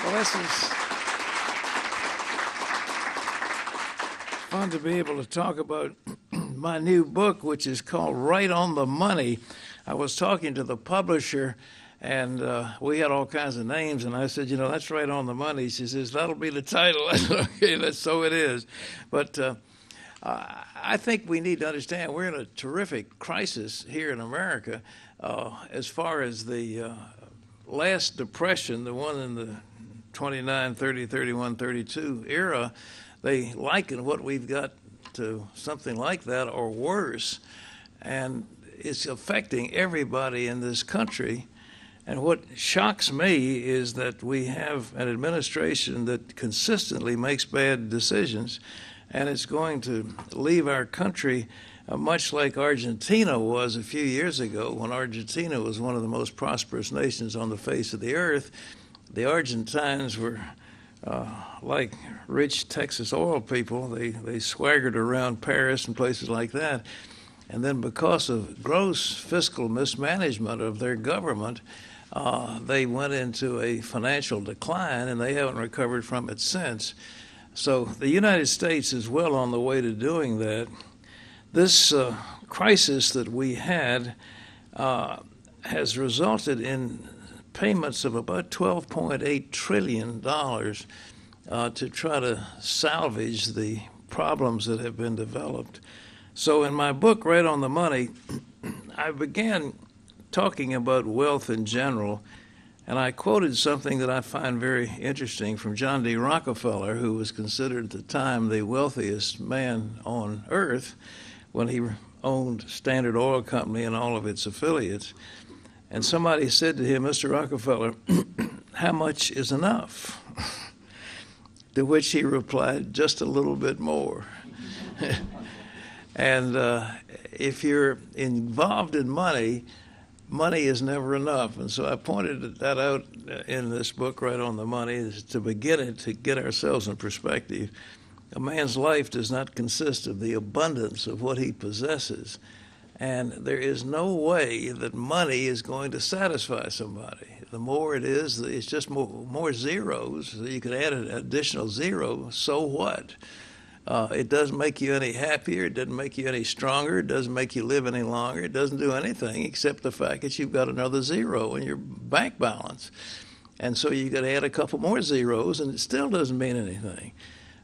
Well, this is fun to be able to talk about my new book, which is called Right on the Money. I was talking to the publisher, and we had all kinds of names, and I said, that's right on the money. She says, that'll be the title. I said, okay, so it is. But I think we need to understand we're in a terrific crisis here in America as far as the last depression, the one in the 29, 30, 31, 32 era. They liken what we've got to something like that or worse, and it's affecting everybody in this country. And what shocks me is that we have an administration that consistently makes bad decisions, and it's going to leave our country much like Argentina was a few years ago, when Argentina was one of the most prosperous nations on the face of the earth. The Argentines were like rich Texas oil people. They swaggered around Paris and places like that. And then because of gross fiscal mismanagement of their government, they went into a financial decline, and they haven't recovered from it since. So the United States is well on the way to doing that. This crisis that we had has resulted in payments of about $12.8 trillion to try to salvage the problems that have been developed. So in my book, Right on the Money, I began talking about wealth in general, and I quoted something that I find very interesting from John D. Rockefeller, who was considered at the time the wealthiest man on earth when he owned Standard Oil Company and all of its affiliates. And somebody said to him, Mr. Rockefeller, how much is enough? To which he replied, just a little bit more. And if you're involved in money, money is never enough. And so I pointed that out in this book, Right on the Money, is to begin it, to get ourselves in perspective. A man's life does not consist of the abundance of what he possesses. And there is no way that money is going to satisfy somebody. The more it is, it's just more zeros. You could add an additional zero, so what? It doesn't make you any happier. It doesn't make you any stronger. It doesn't make you live any longer. It doesn't do anything except the fact that you've got another zero in your bank balance. And so you got to add a couple more zeros, and it still doesn't mean anything.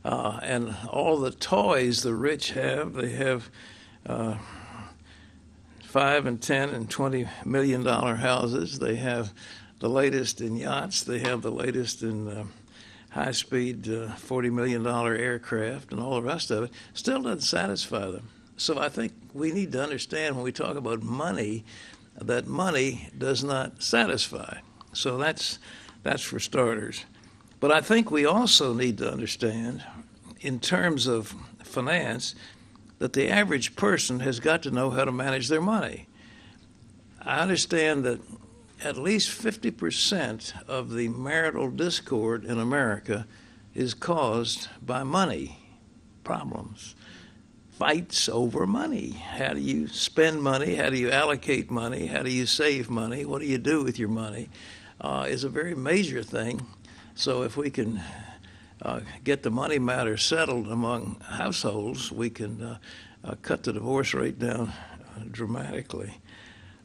And all the toys the rich have, they have $5 and $10 and $20 million houses. They have the latest in yachts. They have the latest in high-speed $40 million aircraft and all the rest of it. Still doesn't satisfy them. So I think we need to understand when we talk about money that money does not satisfy. So that's for starters. But I think we also need to understand, in terms of finance, that the average person has got to know how to manage their money. I understand that at least 50% of the marital discord in America is caused by money problems, fights over money. How do you spend money? How do you allocate money? How do you save money? What do you do with your money? Is a very major thing. So if we can get the money matter settled among households, we can cut the divorce rate down dramatically.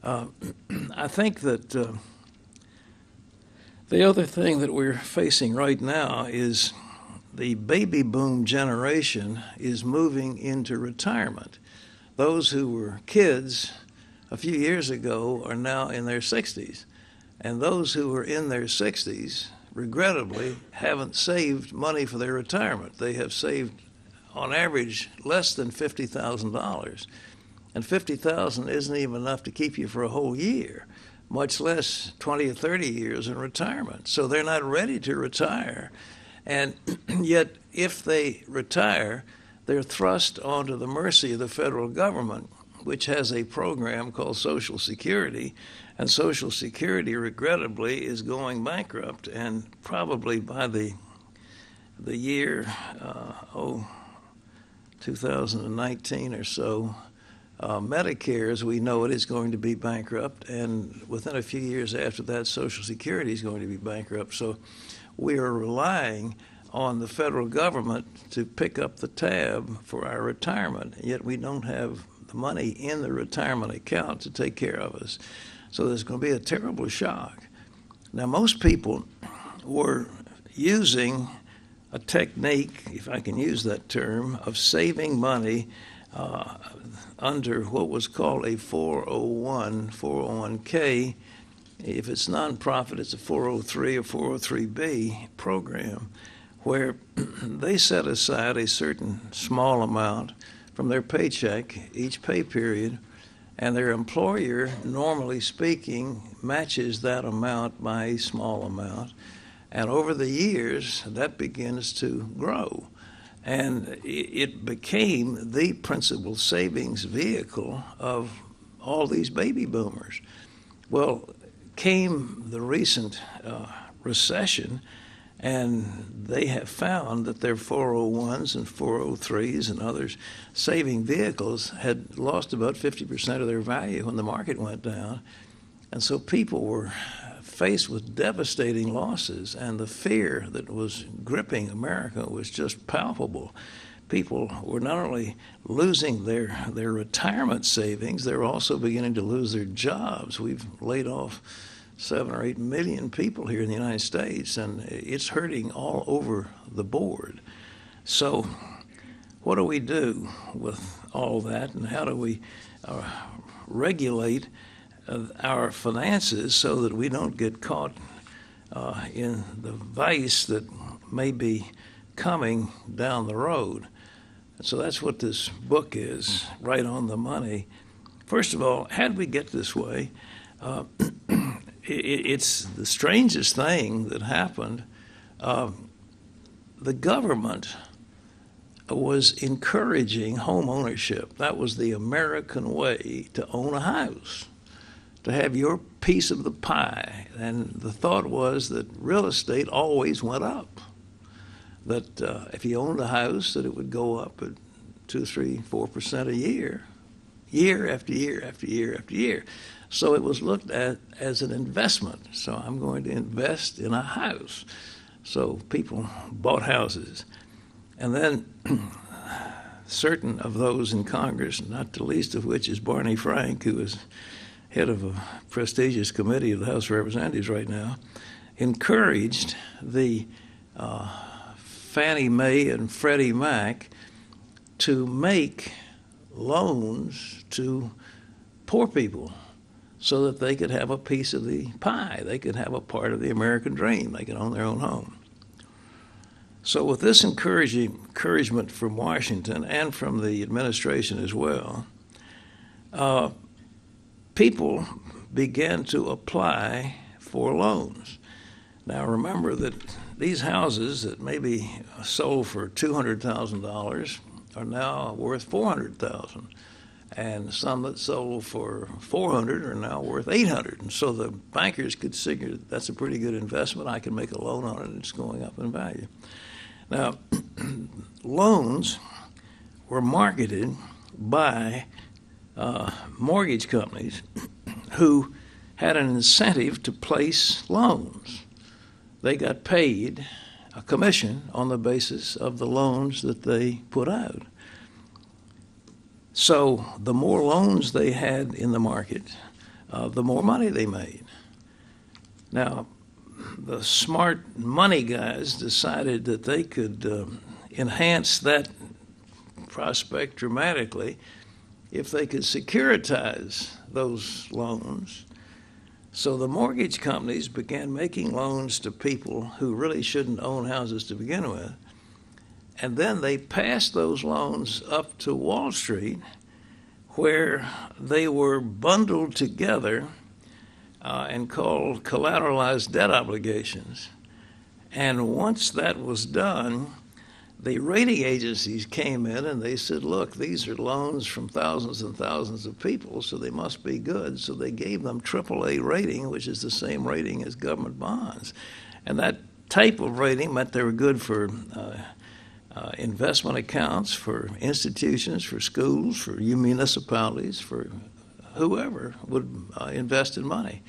I think that the other thing that we're facing right now is the baby boom generation is moving into retirement. Those who were kids a few years ago are now in their 60s, and those who are in their 60s, regrettably, haven't saved money for their retirement. They have saved, on average, less than $50,000. And $50,000 isn't even enough to keep you for a whole year, much less 20 or 30 years in retirement. So they're not ready to retire. And yet, if they retire, they're thrust onto the mercy of the federal government, which has a program called Social Security. And Social Security, regrettably, is going bankrupt. And probably by the year 2019 or so, Medicare, as we know it, is going to be bankrupt, and within a few years after that, Social Security is going to be bankrupt. So we are relying on the federal government to pick up the tab for our retirement, yet we don't have the money in the retirement account to take care of us. So there's going to be a terrible shock. Now, most people were using a technique, if I can use that term, of saving money under what was called a 401k. If it's nonprofit, it's a 403 or 403b program, where they set aside a certain small amount from their paycheck each pay period, and their employer, normally speaking, matches that amount by a small amount. And over the years, that begins to grow. And it became the principal savings vehicle of all these baby boomers. Well, came the recent recession, and they have found that their 401s and 403s and others saving vehicles had lost about 50% of their value when the market went down. And so people were faced with devastating losses, and the fear that was gripping America was just palpable. People were not only losing their retirement savings, they were also beginning to lose their jobs. We've laid off 7 or 8 million people here in the United States, and it's hurting all over the board. So what do we do with all that, and how do we regulate our finances so that we don't get caught in the vice that may be coming down the road? So that's what this book is, Right on the Money. First of all, how did we get this way? It's the strangest thing that happened. The government was encouraging home ownership. That was the American way to own a house, to have your piece of the pie. And the thought was that real estate always went up, that if you owned a house, that it would go up at 2, 3, 4% a year, year after year after year after year. So it was looked at as an investment. So I'm going to invest in a house. So people bought houses. And then certain of those in Congress, not the least of which is Barney Frank, who is head of a prestigious committee of the House of Representatives right now, encouraged the Fannie Mae and Freddie Mac to make loans to poor people so that they could have a piece of the pie. They could have a part of the American dream. They could own their own home. So with this encouragement from Washington and from the administration as well, people began to apply for loans. Now remember that these houses that maybe sold for $200,000 are now worth $400,000, and some that sold for $400,000 are now worth $800,000. And so the bankers could figure that's a pretty good investment. I can make a loan on it. It's going up in value. Now, loans were marketed by mortgage companies who had an incentive to place loans. They got paid a commission on the basis of the loans that they put out. So the more loans they had in the market, the more money they made. Now, the smart money guys decided that they could enhance that prospect dramatically if they could securitize those loans. So the mortgage companies began making loans to people who really shouldn't own houses to begin with. And then they passed those loans up to Wall Street, where they were bundled together and called collateralized debt obligations. And once that was done, the rating agencies came in and they said, look, these are loans from thousands and thousands of people, so they must be good. So they gave them AAA rating, which is the same rating as government bonds. And that type of rating meant they were good for investment accounts for institutions, for schools, for municipalities, for whoever would invest in money.